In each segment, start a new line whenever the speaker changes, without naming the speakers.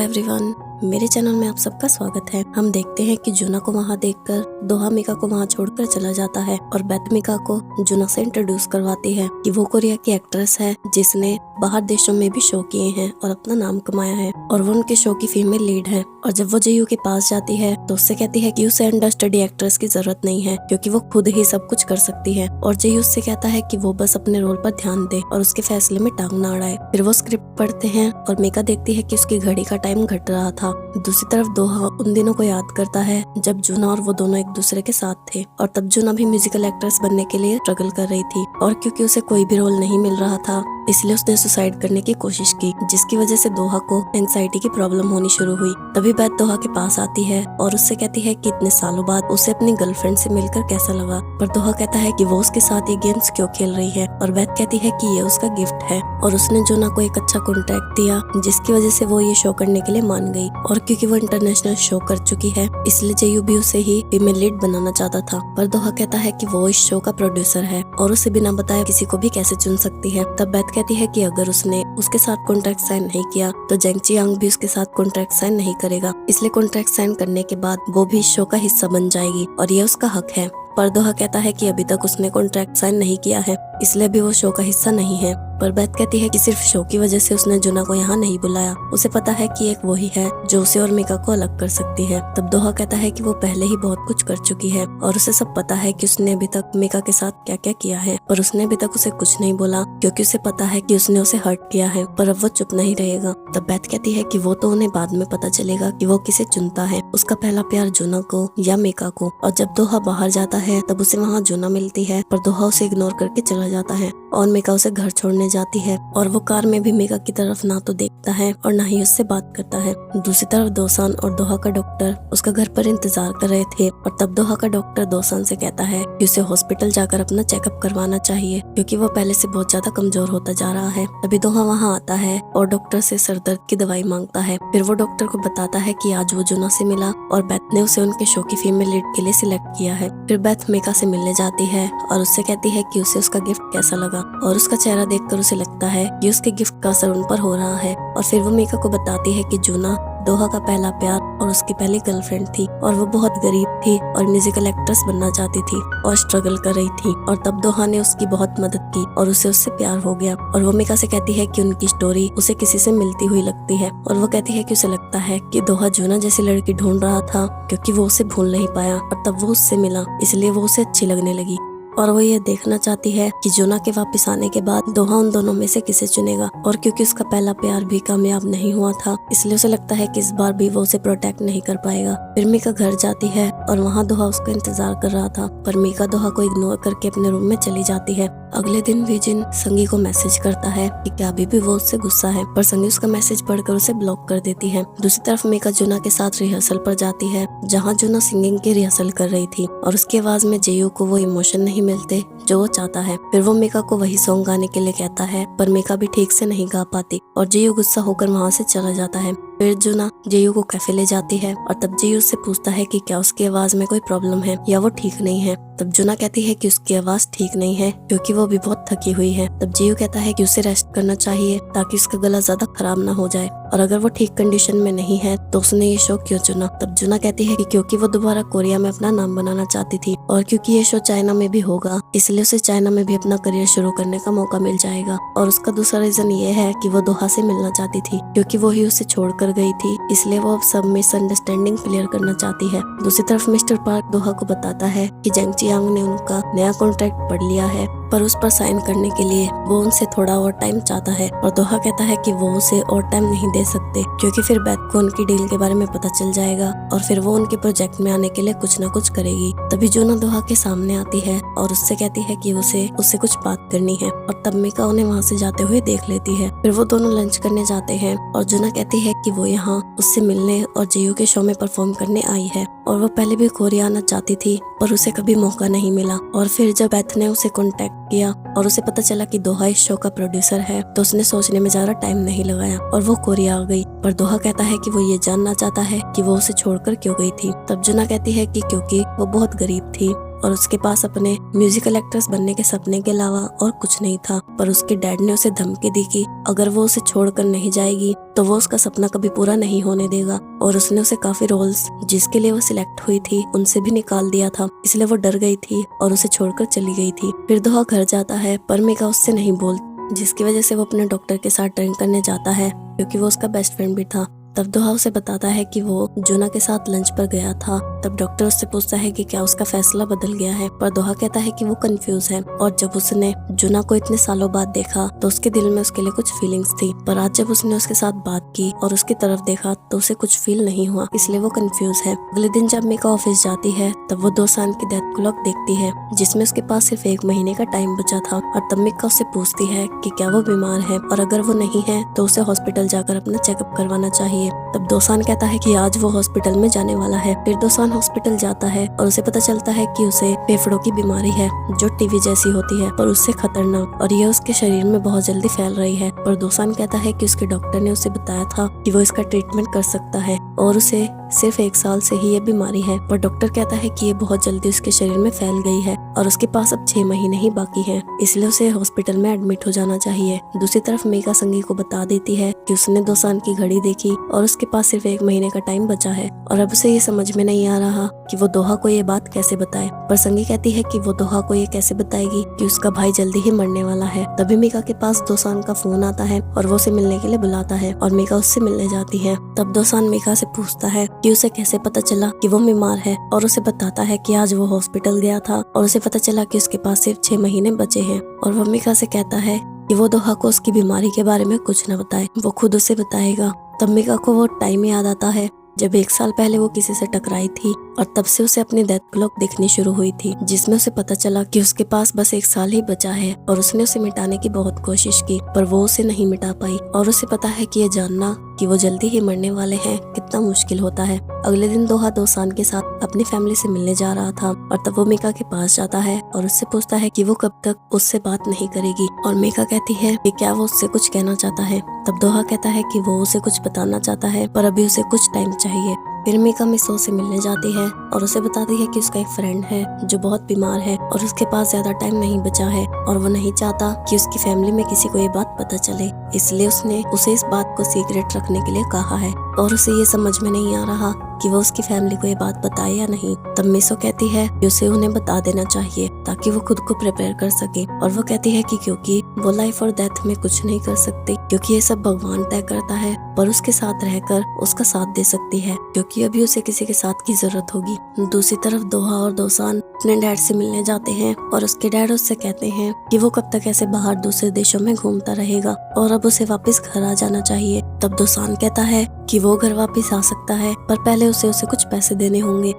Everyone, मेरे channel में आप सबका स्वागत है। हम देखते हैं कि जुना को वहाँ देखकर दोहा मीका को वहाँ छोड़कर चला जाता है और बेथ मीका को जुना से इंट्रोड्यूस करवाती है कि वो कोरिया की एक्ट्रेस है जिसने बाहर देशों में भी शो किए हैं और अपना नाम कमाया है और वो उनके शो की फीमेल लीड है। और जब वो जेयू के पास जाती है तो उससे कहती है कि उसे अंडर स्टडी एक्ट्रेस की जरूरत नहीं है क्योंकि वो खुद ही सब कुछ कर सकती है। और जेयू उससे कहता है कि वो बस अपने रोल पर ध्यान दे और उसके फैसले में टांग ना अड़ाए। फिर वो स्क्रिप्ट पढ़ते हैं और मीका देखती है कि उसकी घड़ी का टाइम घट रहा था। दूसरी तरफ दोहा उन दिनों को याद करता है जब जुना और वो दोनों एक दूसरे के साथ थे और तब जुना भी म्यूजिकल एक्ट्रेस बनने के लिए स्ट्रगल कर रही थी और क्योंकि उसे कोई भी रोल नहीं मिल रहा था इसलिए उसने सुसाइड करने की कोशिश की, जिसकी वजह से दोहा को एंजाइटी की प्रॉब्लम होनी शुरू हुई। तभी बेथ दोहा के पास आती है और उससे कहती है कि इतने सालों बाद उसे अपनी गर्लफ्रेंड से मिलकर कैसा लगा। पर दोहा कहता है कि वो उसके साथ ये गेम्स क्यों खेल रही है और बेथ कहती है कि ये उसका गिफ्ट है और उसने जुना को एक अच्छा कॉन्ट्रैक्ट दिया जिसकी वजह से वो ये शो करने के लिए मान गई। और क्योंकि वो इंटरनेशनल शो कर चुकी है इसलिए जेयू भी उसे ही फीमेल लीड बनाना चाहता था। पर दोहा कहता है कि वो इस शो का प्रोड्यूसर है और उसे बिना बताए किसी को भी कैसे चुन सकती है। तब बेथ कहती है कि अगर उसने उसके साथ कॉन्ट्रैक्ट साइन नहीं किया तो जेंग चियांग भी उसके साथ कॉन्ट्रैक्ट साइन नहीं करेगा, इसलिए कॉन्ट्रैक्ट साइन करने के बाद वो भी इस शो का हिस्सा बन जाएगी और ये उसका हक है। पर दोहा कहता है कि अभी तक उसने कॉन्ट्रैक्ट साइन नहीं किया है इसलिए भी वो शो का हिस्सा नहीं है। पर बेथ कहती है कि सिर्फ शो की वजह से उसने जुना को यहाँ नहीं बुलाया, उसे पता है कि एक वही है जो उसे और मीका को अलग कर सकती है। तब दोहा कहता है कि वो पहले ही बहुत कुछ कर चुकी है और उसे सब पता है कि उसने अभी तक मीका के साथ क्या क्या किया है, पर उसने अभी तक उसे कुछ नहीं बोला क्योंकि उसे पता है कि उसने उसे हर्ट किया है। पर अब वो चुप नहीं रहेगा। तब बेथ कहती है कि वो तो उन्हें बाद में पता चलेगा कि वो किसे चुनता है, उसका पहला प्यार जुना को या मीका को। और जब दोहा बाहर जाता है तब उसे वहाँ जुना मिलती है पर दोहा उसे इग्नोर करके चला जाता है और मीका उसे घर छोड़ने जाती है और वो कार में भी मीका की तरफ ना तो देखता है और ना ही उससे बात करता है। दूसरी तरफ दोसान और दोहा का डॉक्टर उसका घर पर इंतजार कर रहे थे और तब दोहा का डॉक्टर दोसान से कहता है कि उसे हॉस्पिटल जाकर अपना चेकअप करवाना चाहिए क्योंकि वो पहले से बहुत ज्यादा कमजोर होता जा रहा है। तभी दोहा वहाँ आता है और डॉक्टर से सर दर्द की दवाई मांगता है। फिर वो डॉक्टर को बताता है कि आज वो जुना से मिला और बेथ ने उसे उनके शो की फीमेल लीड के लिए सिलेक्ट किया है। फिर बेथ मीका से मिलने जाती है और उससे कहती है कि उसे उसका गिफ्ट कैसा लगा और उसका चेहरा देखकर उसे लगता है कि उसके गिफ्ट का असर उन पर हो रहा है। और फिर वो मीका को बताती है कि जुना दोहा का पहला प्यार और उसकी पहली गर्लफ्रेंड थी और वो बहुत गरीब थी और म्यूजिकल एक्ट्रेस बनना चाहती थी और स्ट्रगल कर रही थी और तब दोहा ने उसकी बहुत मदद की और उसे उससे प्यार हो गया। और वो मीका से कहती है कि उनकी स्टोरी उसे किसी से मिलती हुई लगती है और वो कहती है कि उसे लगता है कि दोहा जुना जैसी लड़की ढूंढ रहा था क्योंकि वो उसे भूल नहीं पाया और तब वो उससे मिला इसलिए वो उसे अच्छी लगने लगी। और वो ये देखना चाहती है कि जुना के वापस आने के बाद दोहा उन दोनों में से किसे चुनेगा। और क्योंकि उसका पहला प्यार भी कामयाब नहीं हुआ था इसलिए उसे लगता है कि इस बार भी वो उसे प्रोटेक्ट नहीं कर पाएगा। फिर मीका घर जाती है और वहाँ दोहा उसका इंतजार कर रहा था पर मीका दोहा को इग्नोर करके अपने रूम में चली जाती है। अगले दिन विजिन संगी को मैसेज करता है कि क्या अभी भी वो उससे गुस्सा है, पर संगी उसका मैसेज पढ़कर उसे ब्लॉक कर देती है। दूसरी तरफ मीका जुना के साथ रिहर्सल पर जाती है जहाँ जुना सिंगिंग की रिहर्सल कर रही थी और उसकी आवाज में जेयू को वो इमोशन नहीं मिलते जो वो चाहता है। फिर वो मीका को वही सॉन्ग गाने के लिए कहता है पर मीका भी ठीक से नहीं गा पाती और जेयू गुस्सा होकर वहाँ से चला जाता है। फिर जुना जेयू को कैफे ले जाती है और तब जेयू से पूछता है कि क्या उसकी आवाज में कोई प्रॉब्लम है या वो ठीक नहीं है। तब जुना कहती है कि उसकी आवाज ठीक नहीं है क्योंकि वो भी बहुत थकी हुई है। तब जेयू कहता है कि उसे रेस्ट करना चाहिए ताकि उसका गला ज्यादा खराब ना हो जाए और अगर वो ठीक कंडीशन में नहीं है तो उसने ये शो क्यों चुना। तब जुना कहती है कि क्योंकि वो दोबारा कोरिया में अपना नाम बनाना चाहती थी और क्योंकि ये शो चाइना में भी होगा इसलिए उसे चाइना में भी अपना करियर शुरू करने का मौका मिल जाएगा। और उसका दूसरा रीजन ये है कि वो दोहा से मिलना चाहती थी क्योंकि वो ही उसे छोड़कर गई थी इसलिए वो अब सब मिसअंडरस्टैंडिंग क्लियर करना चाहती है। दूसरी तरफ मिस्टर पार्क दोहा को बताता है कि जेंग चियांग ने उनका नया कॉन्ट्रैक्ट पढ़ लिया है पर उस पर साइन करने के लिए वो उनसे थोड़ा और टाइम चाहता है और दोहा कहता है कि वो उसे और टाइम नहीं दे सकते क्योंकि फिर बेथ को उनकी डील के बारे में पता चल जाएगा और फिर वो उनके प्रोजेक्ट में आने के लिए कुछ न कुछ करेगी। तभी जुना दोहा के सामने आती है और उससे कहती है कि उससे कुछ बात करनी है और तब मीका उन्हें वहाँ से जाते हुए देख लेती है। फिर वो दोनों लंच करने जाते हैं और जुना कहती है कि वो यहाँ उससे मिलने और जेयू के शो में परफॉर्म करने आई है और वो पहले भी कोरिया आना चाहती थी पर उसे कभी मौका नहीं मिला। और फिर जब बेथ ने उसे कांटेक्ट किया और उसे पता चला कि दोहा इस शो का प्रोड्यूसर है तो उसने सोचने में ज्यादा टाइम नहीं लगाया और वो कोरिया आ गई। पर दोहा कहता है कि वो ये जानना चाहता है कि वो उसे छोड़कर क्यों गई थी। तब जुना कहती है कि क्योंकि वो बहुत गरीब थी और उसके पास अपने म्यूजिकल एक्ट्रेस बनने के सपने के अलावा और कुछ नहीं था। पर उसके डैड ने उसे धमकी दी कि अगर वो उसे छोड़कर नहीं जाएगी तो वो उसका सपना कभी पूरा नहीं होने देगा। और उसने उसे काफी रोल्स जिसके लिए वो सिलेक्ट हुई थी उनसे भी निकाल दिया था, इसलिए वो डर गई थी और उसे छोड़कर चली गई थी। फिर दोहा घर जाता है पर मीका उससे नहीं बोलती, जिसकी वजह से वो अपने डॉक्टर के साथ ड्रिंक करने जाता है क्योंकि वो उसका बेस्ट फ्रेंड भी था। तब दोहा उसे बताता है कि वो जुना के साथ लंच पर गया था। तब डॉक्टर उससे पूछता है कि क्या उसका फैसला बदल गया है, पर दोहा कहता है कि वो कंफ्यूज है। और जब उसने जुना को इतने सालों बाद देखा तो उसके दिल में उसके लिए कुछ फीलिंग्स थी, पर आज जब उसने उसके साथ बात की और उसकी तरफ देखा तो उसे कुछ फील नहीं हुआ, इसलिए वो कंफ्यूज है। अगले दिन जब मीका ऑफिस जाती है तब वो 2 साल की डेथ क्लॉक देखती है जिसमें उसके पास सिर्फ 1 महीने का टाइम बचा था। और तब मीका उससे पूछती है कि क्या वो बीमार है और अगर वो नहीं है तो उसे हॉस्पिटल जाकर अपना चेकअप करवाना चाहिए। तब दोसान कहता है कि आज वो हॉस्पिटल में जाने वाला है। फिर दोसान हॉस्पिटल जाता है और उसे पता चलता है कि उसे फेफड़ों की बीमारी है जो टीवी जैसी होती है पर उससे खतरनाक, और यह उसके शरीर में बहुत जल्दी फैल रही है। पर दोसान कहता है कि उसके डॉक्टर ने उसे बताया था कि वो इसका ट्रीटमेंट कर सकता है और उसे सिर्फ 1 साल से ही ये बीमारी है, पर डॉक्टर कहता है कि ये बहुत जल्दी उसके शरीर में फैल गई है और उसके पास अब 6 महीने ही बाकी हैं, इसलिए उसे हॉस्पिटल में एडमिट हो जाना चाहिए। दूसरी तरफ मीका संगी को बता देती है कि उसने दोसान की घड़ी देखी और उसके पास सिर्फ 1 महीने का टाइम बचा है और अब उसे ये समझ में नहीं आ रहा कि वो दोहा को ये बात कैसे बताए। पर संगी कहती है कि वो दोहा को ये कैसे बताएगी कि उसका भाई जल्दी ही मरने वाला है। तभी मीका के पास दोसान का फोन आता है और वो उसे मिलने के लिए बुलाता है और मीका उससे मिलने जाती है। तब दोसान मीका से पूछता है कि उसे कैसे पता चला कि वो बीमार है और उसे बताता है कि आज वो हॉस्पिटल गया था और उसे पता चला कि उसके पास सिर्फ 6 महीने बचे हैं। और वो मीका से कहता है कि वो दोहा को उसकी बीमारी के बारे में कुछ न बताए, वो खुद उसे बताएगा। तब मीका को वो टाइम याद आता है जब 1 साल पहले वो किसी से टकराई थी और तब से उसे अपनी डेथ क्लॉक दिखनी शुरू हुई थी जिसमें उसे पता चला कि उसके पास बस 1 साल ही बचा है और उसने उसे मिटाने की बहुत कोशिश की पर वो उसे नहीं मिटा पाई। और उसे पता है कि ये जानना कि वो जल्दी ही मरने वाले हैं कितना मुश्किल होता है। अगले दिन दोहा दोसान के साथ अपनी फैमिली से मिलने जा रहा था और तब वो मीका के पास जाता है और उससे पूछता है कि वो कब तक उससे बात नहीं करेगी। और मीका कहती है कि क्या वो उससे कुछ कहना चाहता है। तब दोहा कहता है कि वो उसे कुछ बताना चाहता है पर अभी उसे कुछ टाइम चाहिए। फिर मीका मिसो से मिलने जाती है और उसे बताती है कि उसका एक फ्रेंड है जो बहुत बीमार है और उसके पास ज्यादा टाइम नहीं बचा है और वो नहीं चाहता कि उसकी फैमिली में किसी को ये बात पता चले, इसलिए उसने उसे इस बात को सीक्रेट रखने के लिए कहा है। और उसे ये समझ में नहीं आ रहा कि वो उसकी फैमिली को ये बात बताए या नहीं। तब मिसो कहती है कि उसे उन्हें बता देना चाहिए ताकि वो खुद को प्रिपेयर कर सके। और वो कहती है कि क्योंकि वो लाइफ और डेथ में कुछ नहीं कर सकती क्योंकि ये सब भगवान तय करता है, पर उसके साथ रहकर उसका साथ दे सकती है क्योंकि अभी उसे किसी के साथ की जरूरत होगी। दूसरी तरफ दोहा और दोसान अपने डैड से मिलने जाते हैं और उसके डैड उससे कहते हैं कि वो कब तक ऐसे बाहर दूसरे देशों में घूमता रहेगा और अब उसे वापस घर आ जाना चाहिए। तब दोसान कहता है कि वो घर वापस आ सकता है पर पहले उसे कुछ पैसे देने होंगे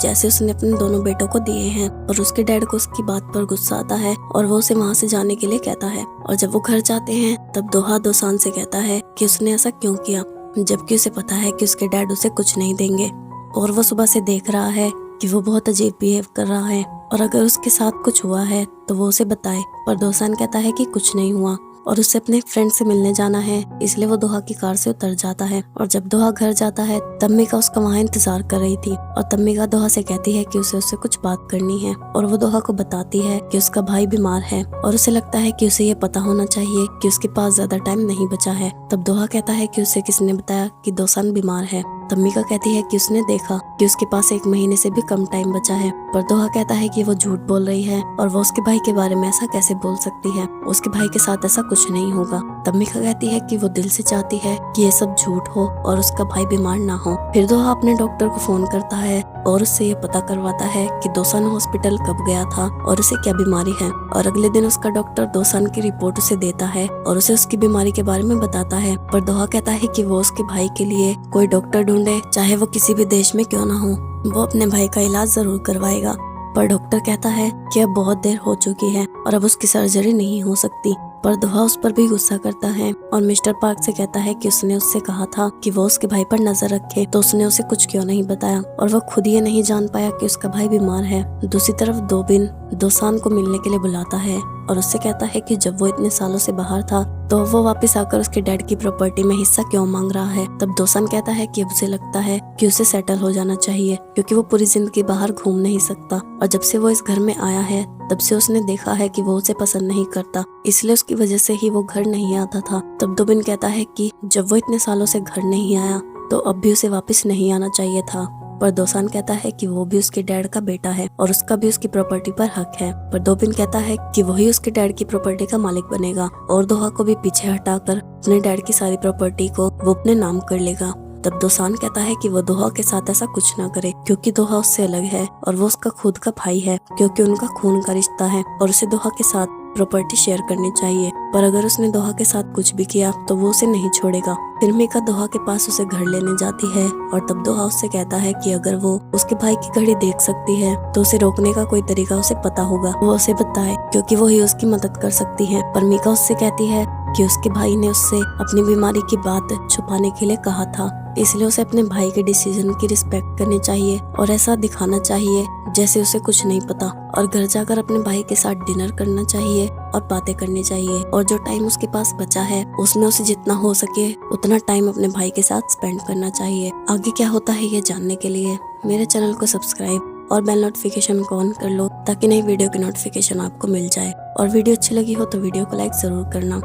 जैसे उसने अपने दोनों बेटों को दिए हैं। और उसके डैड को उसकी बात पर गुस्सा आता है और वो उसे वहाँ से जाने के लिए कहता है। और जब वो घर जाते हैं तब दोहा दोसान से कहता है कि उसने ऐसा क्यों किया जबकि उसे पता है कि उसके डैड उसे कुछ नहीं देंगे। और वो सुबह से देख रहा है कि वो बहुत अजीब बिहेव कर रहा है और अगर उसके साथ कुछ हुआ है तो वो उसे बताए। पर दोसान कहता है कि कुछ नहीं हुआ और उससे अपने फ्रेंड से मिलने जाना है, इसलिए वो दोहा की कार से उतर जाता है। और जब दोहा घर जाता है तब मीका उसका वहाँ इंतजार कर रही थी और तब मीका दोहा से कहती है कि उसे उससे कुछ बात करनी है और वो दोहा को बताती है कि उसका भाई बीमार है और उसे लगता है कि उसे ये पता होना चाहिए कि उसके पास ज्यादा टाइम नहीं बचा है। तब दोहा कहता है कि उसे किसने बताया कि दोसान बीमार है। तब मीका कहती है कि उसने देखा कि उसके पास 1 महीने से भी कम टाइम बचा है। पर दोहा कहता है कि वो झूठ बोल रही है और वो उसके भाई के बारे में ऐसा कैसे बोल सकती है, उसके भाई के साथ ऐसा कुछ नहीं होगा। तब मीका कहती है कि वो दिल से चाहती है कि ये सब झूठ हो और उसका भाई बीमार ना हो। फिर दोहा अपने डॉक्टर को फोन करता है और उससे ये पता करवाता है कि दोसान हॉस्पिटल कब गया था और उसे क्या बीमारी है। और अगले दिन उसका डॉक्टर दोसान की रिपोर्ट उसे देता है और उसे उसकी बीमारी के बारे में बताता है। पर दोहा कहता है कि वो उसके भाई के लिए कोई डॉक्टर ढूंढे, चाहे वो किसी भी देश में क्यों ना हो, वो अपने भाई का इलाज जरूर करवाएगा। पर डॉक्टर कहता है कि अब बहुत देर हो चुकी है और अब उसकी सर्जरी नहीं हो सकती। पर दोहा उस पर भी गुस्सा करता है और मिस्टर पार्क से कहता है कि उसने उससे कहा था कि वो उसके भाई पर नजर रखे, तो उसने उसे कुछ क्यों नहीं बताया और वो खुद ये नहीं जान पाया कि उसका भाई बीमार है। दूसरी तरफ दोबिन दोसान को मिलने के लिए बुलाता है और उससे कहता है कि जब वो इतने सालों से बाहर था तो वो वापस आकर उसके डैड की प्रॉपर्टी में हिस्सा क्यों मांग रहा है। तब दोसान कहता है कि उसे लगता है कि उसे सेटल हो जाना चाहिए क्योंकि वो पूरी जिंदगी बाहर घूम नहीं सकता और जब से वो इस घर में आया है तब से उसने देखा है कि वो उसे पसंद नहीं करता, इसलिए उसकी वजह से ही वो घर नहीं आता था। तब दोबिन कहता है कि जब वो इतने सालों से घर नहीं आया तो अब भी उसे वापस नहीं आना चाहिए था। पर दोसान कहता है कि वो भी उसके डैड का बेटा है और उसका भी उसकी प्रॉपर्टी पर हक है। पर दोबिन कहता है कि वही उसके डैड की प्रॉपर्टी का मालिक बनेगा और दोहा को भी पीछे हटाकर अपने डैड की सारी प्रॉपर्टी को वो अपने नाम कर लेगा। तब दोसान कहता है कि वो दोहा के साथ ऐसा कुछ ना करे क्योंकि दोहा उससे अलग है और वो उसका खुद का भाई है क्योंकि उनका खून का रिश्ता है और उसे दोहा के साथ प्रॉपर्टी शेयर करनी चाहिए। पर अगर उसने दोहा के साथ कुछ भी किया तो वो उसे नहीं छोड़ेगा। फिर मीका दोहा के पास उसे घर लेने जाती है और तब दोहा उससे कहता है कि अगर वो उसके भाई की घड़ी देख सकती है तो उसे रोकने का कोई तरीका उसे पता होगा, वो उसे बताए क्योंकि वो ही उसकी मदद कर सकती है। पर मीका उससे कहती है कि उसके भाई ने उससे अपनी बीमारी की बात छुपाने के लिए कहा था, इसलिए उसे अपने भाई के डिसीजन की रिस्पेक्ट करनी चाहिए और ऐसा दिखाना चाहिए जैसे उसे कुछ नहीं पता और घर जाकर अपने भाई के साथ डिनर करना चाहिए और बातें करनी चाहिए और जो टाइम उसके पास बचा है उसमें उसे जितना हो सके उतना टाइम अपने भाई के साथ स्पेंड करना चाहिए। आगे क्या होता है ये जानने के लिए मेरे चैनल को सब्सक्राइब और बेल नोटिफिकेशन को ऑन कर लो ताकि नई वीडियो की नोटिफिकेशन आपको मिल जाए और वीडियो अच्छी लगी हो तो वीडियो को लाइक जरूर करना।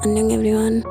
अन्यंग एवरीवन।